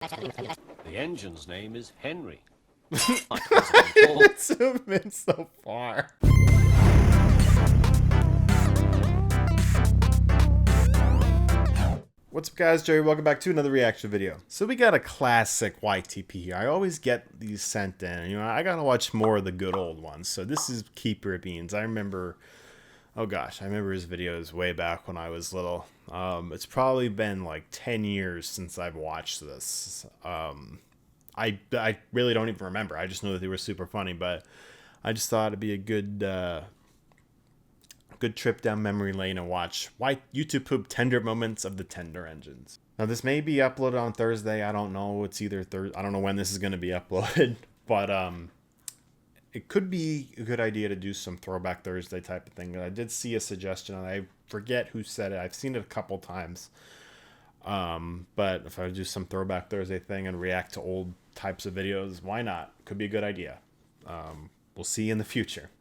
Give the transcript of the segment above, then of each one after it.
The engine's name is Henry. Let's zoom in so far. What's up, guys? Jerry, welcome back to another reaction video. So we got a classic YTP here. I always get these sent in. You know, I gotta watch more of the good old ones. So this is Keep Your Beans. I remember, oh gosh, I remember his videos way back when I was little. It's probably been like 10 years since I've watched this. I really don't even remember. I just know that they were super funny, but I just thought it'd be a good good trip down memory lane and watch YouTube poop tender moments of the tender engines. Now this may be uploaded on Thursday. I don't know. It's either Thursday. I don't know when this is going to be uploaded, but it could be a good idea to do some Throwback Thursday type of thing. I did see a suggestion, and I forget who said it. I've seen it a couple times. But if I do some Throwback Thursday thing and react to old types of videos, why not? Could be a good idea. We'll see in the future.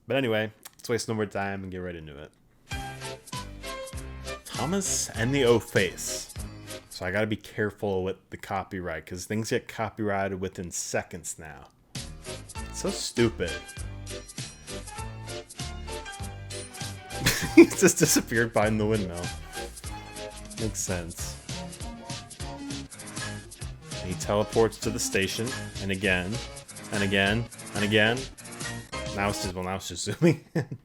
But anyway, let's waste no more time and get right into it. Thomas and the O-Face. So I gotta be careful with the copyright, because things get copyrighted within seconds now. It's so stupid. He just disappeared behind the windmill. Makes sense. He teleports to the station, and again, and again, and again. Now it's just zooming in.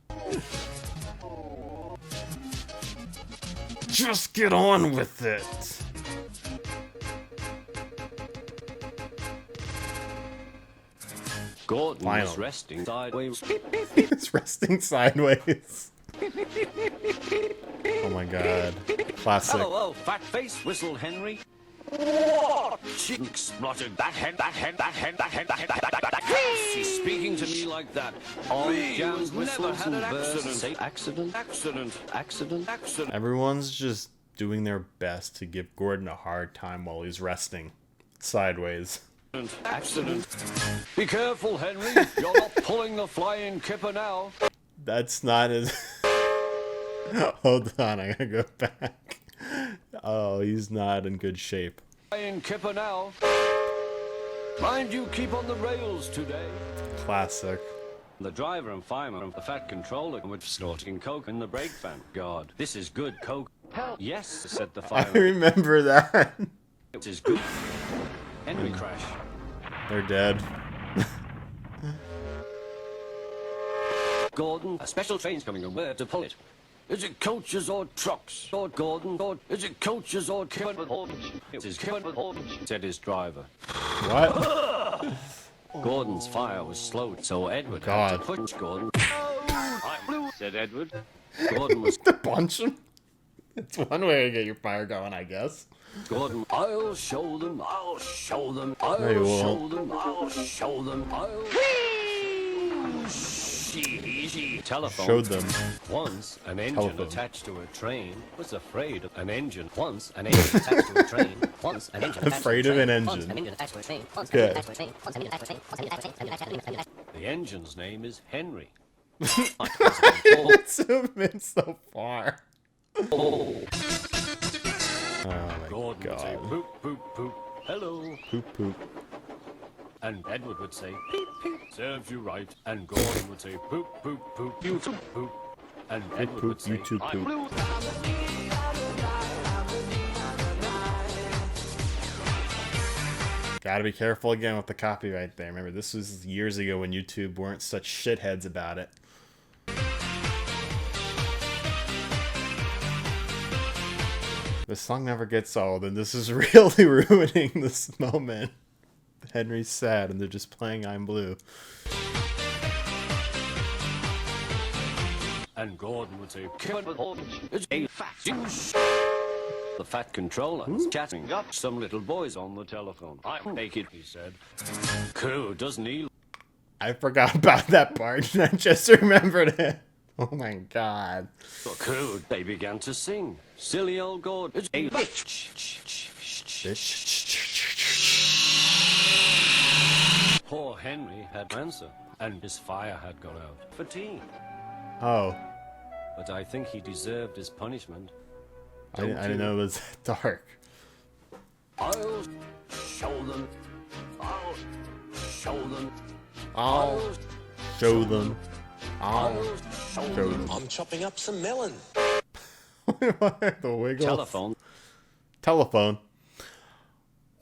Just get on with it. Gordon is resting sideways. He's resting sideways. Oh my god. Classic. Hello, fat face, whistled Henry. She exploded. That hen. She's speaking to me like that. All jams, whistles, and bursts. Accident. Everyone's just doing their best to give Gordon a hard time while he's resting sideways. Accident. Be careful, Henry. You're not pulling the flying kipper now. That's not as... Hold on, I gotta go back. Oh, he's not in good shape. Flying kipper now. Mind you, keep on the rails today. Classic. The driver and fireman of the fat controller were snorting coke in the brake van. God, this is good coke. Hell, yes, said the I fireman. remember that. This is good. Henry crash. They're dead. Gordon, a special train's coming and where to pull it? Is it coaches or trucks? Or Gordon? Or is it coaches or Kevin? It is Kevin, said his driver. What? Gordon's fire was slowed, so Edward had to push Gordon. I'm blue, said Edward. Gordon was To punch him? It's one way to get your fire going, I guess. Gordon, I'll show them, I'll show them, I'll No, you show won't. them, I'll show them, I'll... She telephone. Showed them. Once an engine Telephone. attached to a train was afraid of an engine. Once an engine attached to a train. Once an engine attached Afraid to a of train. an Once engine. attached to a train. Once Okay. attached to a train. Once attached to a train. Once attached to a train. The engine's name is Henry. Let's zoom in so far. Oh my Gordon would say god. poop, poop, poop. Hello. Poop poop. And Edward would say peep, peep. Serves you right. And Gordon would say poop, poop, poop. You too, poop. And Edward would Poop, say you too, I'm poop. blue. Gotta be careful again with the copyright there. Remember, this was years ago when YouTube weren't such shitheads about it. This song never gets old, and this is really ruining this moment. Henry's sad, and they're just playing I'm Blue. And Gordon would say, Kevin, it's a fat douche. The fat controller was chatting up some little boys on the telephone. I'm naked, he said. Cool, doesn't he? I forgot about that part, and I just remembered it. Oh my god. Cool, they began to sing. Silly old Gordon. It's a bitch. Poor Henry had cancer, and his fire had gone out for tea. Oh. But I think he deserved his punishment. I didn't know it was that dark. I'll them. I'll show them. I'll show them. I'll show them. I'm chopping up some melon. The Wiggles. Telephone. Telephone.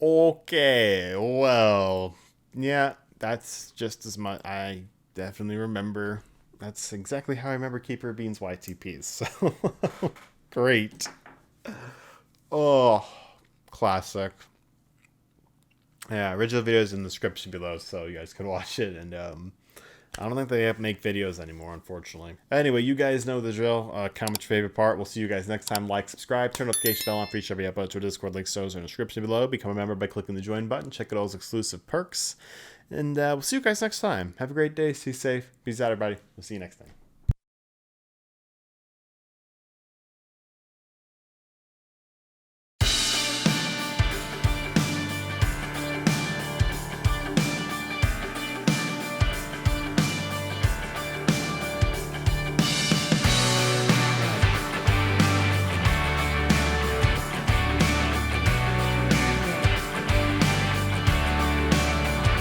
Okay, well, yeah, that's just as much. I definitely remember. That's exactly how I remember Keeper of Beans YTPs. So, great. Oh, classic. Yeah, original video is in the description below, so you guys can watch it. And I don't think they make videos anymore, unfortunately. Anyway, you guys know the drill. Comment your favorite part. We'll see you guys next time. Like, subscribe, turn notification bell on for each every upload to our Discord. Links to those are in the description below. Become a member by clicking the join button. Check out all those exclusive perks. And we'll see you guys next time. Have a great day. Stay safe. Peace out, everybody. We'll see you next time.